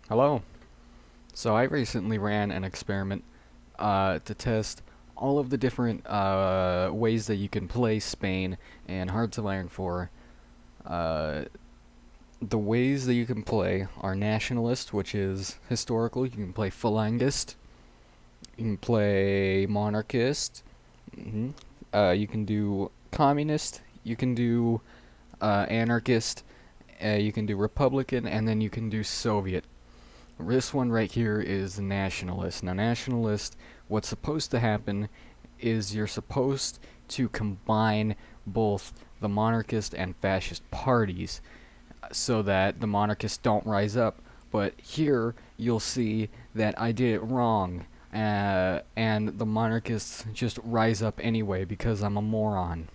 Hello. So I recently ran an experiment to test all of the different ways that you can play Spain and Hearts of Iron 4. Uh, the ways that you can play are Nationalist, which is historical. You can play Falangist. You can play Monarchist. hmm you can do Communist. You can do Anarchist. You can do Republican, and then you can do Soviet. This one right here is Nationalist. Now, Nationalist, what's supposed to happen is you're supposed to combine both the monarchist and fascist parties so that the monarchists don't rise up. But here, you'll see that I did it wrong, and the monarchists just rise up anyway because I'm a moron.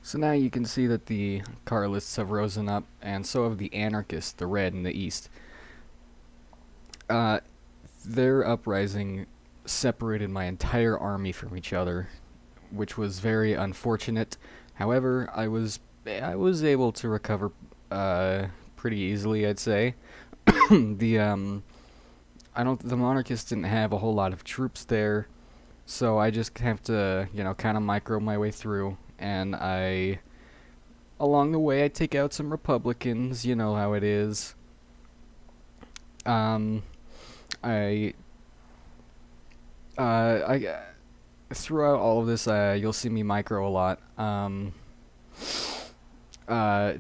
So now you can see that the Carlists have risen up, and so have the Anarchists, the red in the east. Uh, their uprising separated my entire army from each other, which was very unfortunate. However, I was able to recover pretty easily, I'd say. the I don't the monarchists didn't have a whole lot of troops there, so I just have to, kind of micro my way through, and along the way I take out some Republicans, you know how it is. Um I I throughout all of this, you'll see me micro a lot.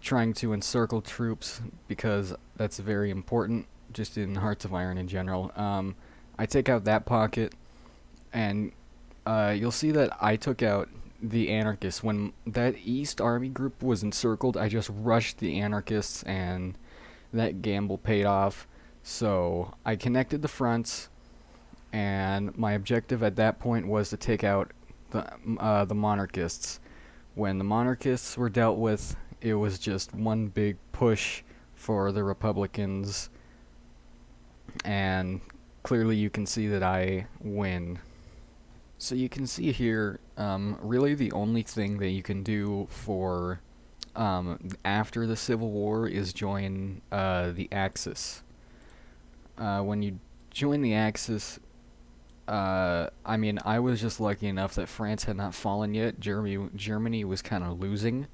Trying to encircle troops because that's very important, just in Hearts of Iron in general. I take out that pocket, and you'll see that I took out the anarchists. When that East Army group was encircled, I just rushed the anarchists, and that gamble paid off. So I connected the fronts, and my objective at that point was to take out the monarchists. When the monarchists were dealt with, it was just one big push for the Republicans, and clearly you can see that I win. So you can see here, really the only thing that you can do for after the Civil War is join the Axis. When you join the Axis, I mean, I was just lucky enough that France had not fallen yet. Germany was kind of losing,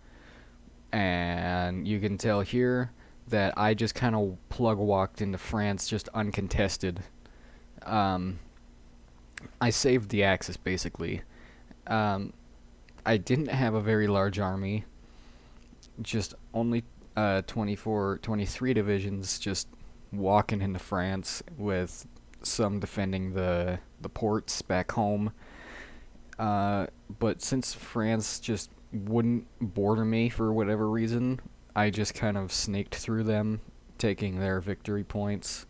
and you can tell here that I just kind of plug walked into France just uncontested. Um, I saved the Axis basically. Um, I didn't have a very large army, just only 24, 23 divisions just walking into France with some defending the ports back home. But since France just wouldn't border me for whatever reason, I just kind of snaked through them, taking their victory points.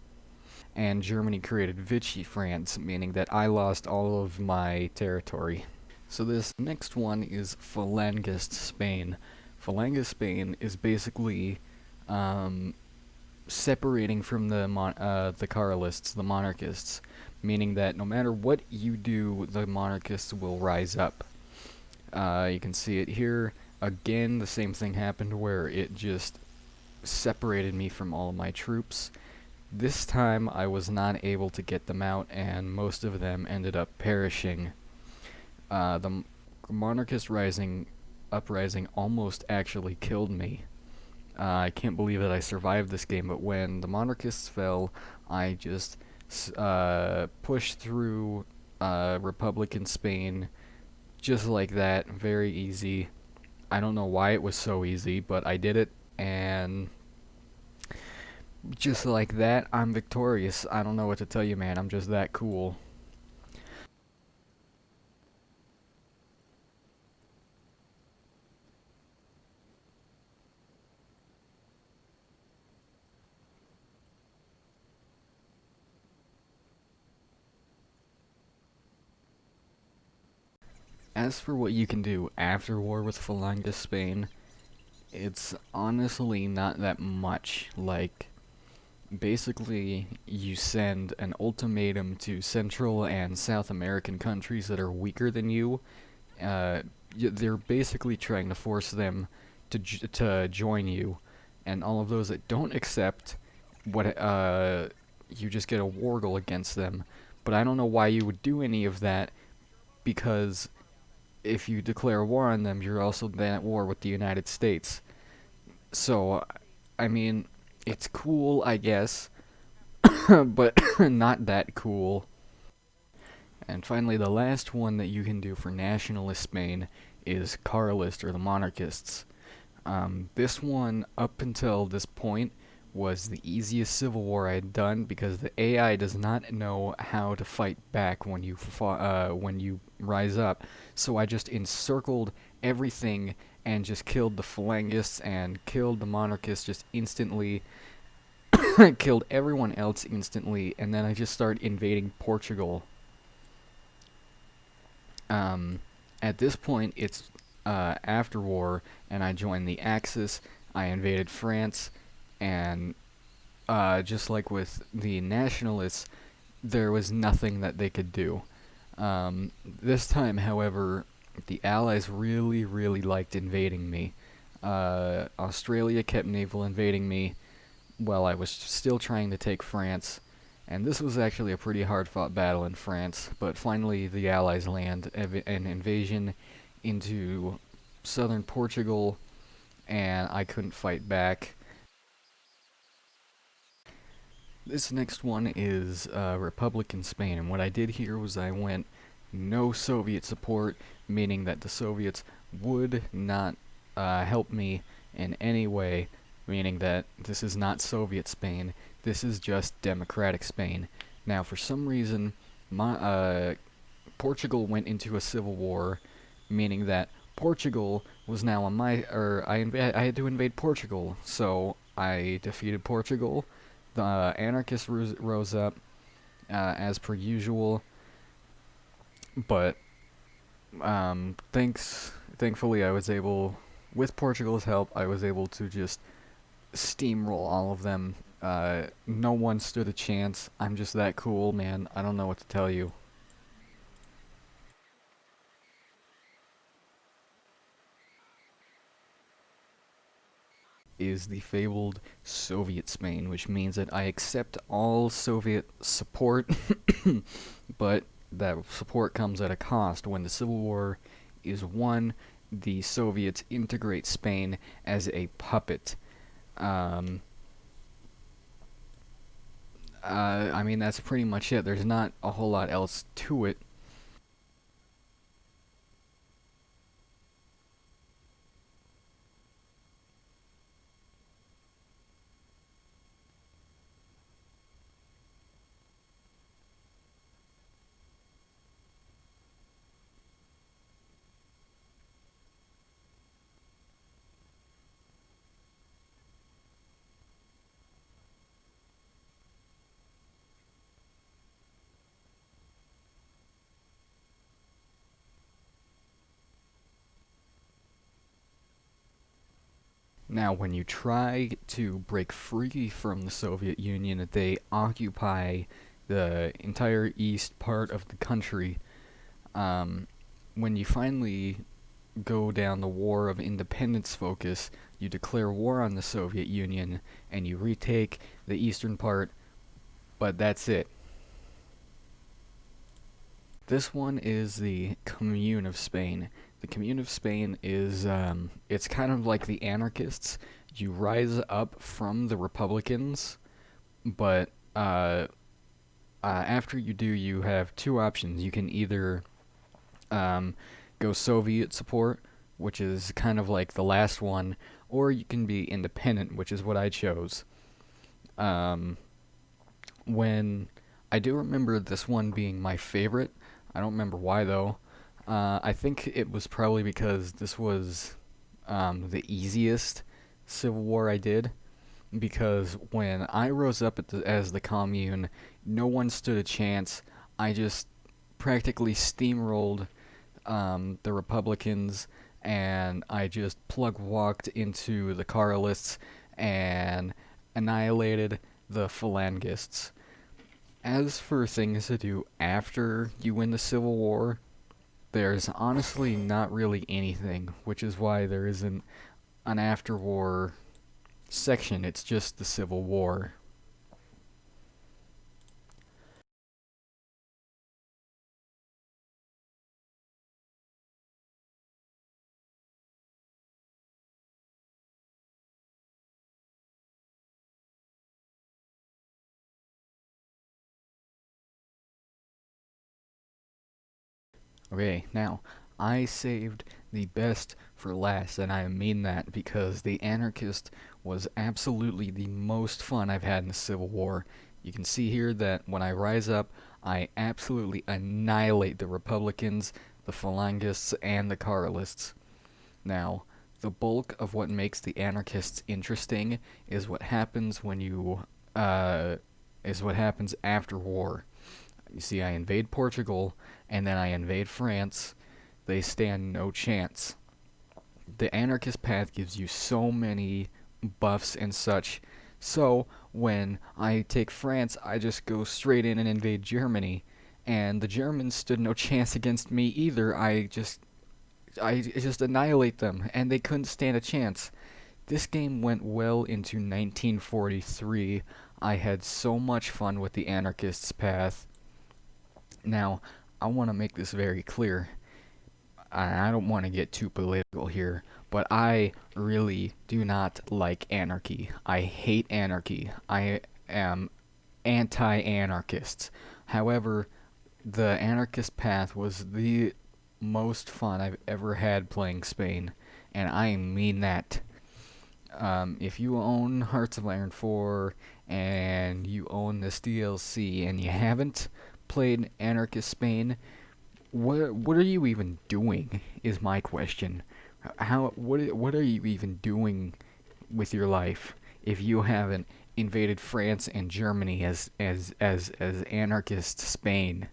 And Germany created Vichy France, meaning that I lost all of my territory. So this next one is Falangist Spain. Falangist Spain is basically separating from the Carlists, the monarchists, meaning that no matter what you do, the monarchists will rise up. You can see it here. Again, the same thing happened where it just separated me from all of my troops. This time I was not able to get them out, and most of them ended up perishing. The monarchist uprising almost actually killed me. I can't believe that I survived this game, but when the monarchists fell, I just pushed through Republican Spain just like that, very easy. I don't know why it was so easy, but I did it, and just like that, I'm victorious. I don't know what to tell you, man. I'm just that cool. As for what you can do after war with Falangist Spain, it's honestly not that much. Like, basically you send an ultimatum to Central and South American countries that are weaker than you. They're basically trying to force them to join you, and all of those that don't accept you just get a wargle against them. But I don't know why you would do any of that, because if you declare war on them, you're also then at war with the United States. So, I mean, it's cool, I guess, but not that cool. And finally, the last one that you can do for nationalist Spain is Carlist, or the Monarchists. This one, up until this point, was the easiest civil war I had done, because the AI does not know how to fight back when when you rise up. So I just encircled everything and just killed the Falangists and killed the Monarchists just instantly. Killed everyone else instantly, and then I just started invading Portugal. Um, at this point, it's after war, and I joined the Axis. I invaded France, and just like with the Nationalists, there was nothing that they could do. This time, however, the Allies really, really liked invading me. Australia kept naval invading me while I was still trying to take France, and this was actually a pretty hard-fought battle in France, but finally the Allies land an invasion into southern Portugal, and I couldn't fight back. This next one is Republican Spain, and what I did here was I went no Soviet support, meaning that the Soviets would not help me in any way, meaning that this is not Soviet Spain, this is just democratic Spain. Now, for some reason, Portugal went into a civil war, meaning that Portugal was now on my, I had to invade Portugal, so I defeated Portugal. The anarchists rose up, as per usual, but thankfully I was able, with Portugal's help, I was able to just steamroll all of them. No one stood a chance. I'm just that cool, man. I don't know what to tell you. Is the fabled Soviet Spain, which means that I accept all Soviet support, but that support comes at a cost. When the Civil War is won, the Soviets integrate Spain as a puppet. Um, I mean, that's pretty much it. There's not a whole lot else to it. Now, when you try to break free from the Soviet Union, they occupy the entire east part of the country. Um, when you finally go down the War of Independence focus, you declare war on the Soviet Union, and you retake the eastern part, but that's it. This one is the Commune of Spain. The Commune of Spain is, it's kind of like the Anarchists. You rise up from the Republicans, but after you do, you have two options. You can either go Soviet support, which is kind of like the last one, or you can be independent, which is what I chose. Um, when I do remember this one being my favorite. I don't remember why though. I think it was probably because this was the easiest Civil War I did. Because when I rose up as the Commune, no one stood a chance. I just practically steamrolled the Republicans, and I just plug walked into the Carlists and annihilated the Falangists. As for things to do after you win the Civil War, there's honestly not really anything, which is why there isn't an after-war section. It's just the Civil War. Okay, now, I saved the best for last, and I mean that because the Anarchist was absolutely the most fun I've had in the Civil War. You can see here that when I rise up, I absolutely annihilate the Republicans, the Falangists, and the Carlists. Now, the bulk of what makes the Anarchists interesting is what happens when you, is what happens after war. You see, I invade Portugal, and then I invade France. They stand no chance. The anarchist path gives you so many buffs and such. So, when I take France, I just go straight in and invade Germany. And the Germans stood no chance against me either. I just annihilate them, and they couldn't stand a chance. This game went well into 1943. I had so much fun with the anarchist's path. Now, I want to make this very clear. I don't want to get too political here, but I really do not like anarchy. I hate anarchy. I am anti-anarchist. However, the anarchist path was the most fun I've ever had playing Spain, and I mean that. If you own Hearts of Iron 4 and you own this DLC and you haven't played Anarchist Spain, what are you even doing? Is my question. What are you even doing with your life if you haven't invaded France and Germany as anarchist Spain?